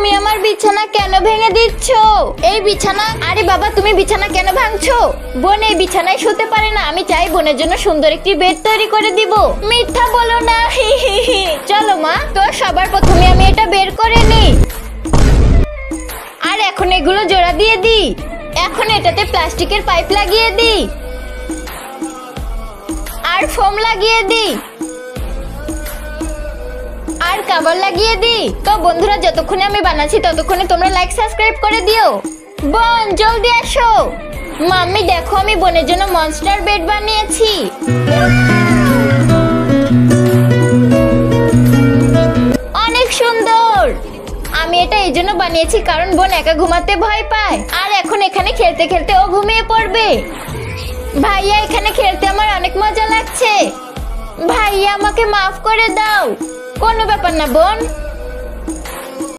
তুমি আমার বিছানা কেন ভেঙে দিচ্ছ? এই বিছানা, আরে বাবা তুমি বিছানা কেন ভাঙছো? বোন এই বিছানায় শুতে পারে না, আমি চাই বোনের জন্য সুন্দর একটি বেড তৈরি করে দিব। মিথ্যা বলো না। চলো মা, তো সবার প্রথমে আমি এটা বের করে নিই, আর এখন এগুলো জোড়া দিয়ে দিই। এখন এটাতে প্লাস্টিকের পাইপ লাগিয়ে দিই আর ফোম লাগিয়ে দিই আর কভার লাগিয়ে দিই। তো বন্ধুরা, যতক্ষণে আমি বানাচ্ছি ততক্ষণে তোমরা লাইক সাবস্ক্রাইব করে দিও। বোন জলদি আসো। মাম্মি দেখো, আমি বোনের জন্য মনস্টার বেড বানিয়েছি। অনেক সুন্দর। আমি এটা এই জন্য বানিয়েছি কারণ বোন একা ঘুমাতে ভয় পায়, আর এখন এখানে খেলতে খেলতে ও ঘুমিয়ে পড়বে। ভাইয়া, এখানে খেলতে আমার অনেক মজা লাগছে। ভাইয়া আমাকে মাফ করে দাও। কোনো ব্যাপার না বোন।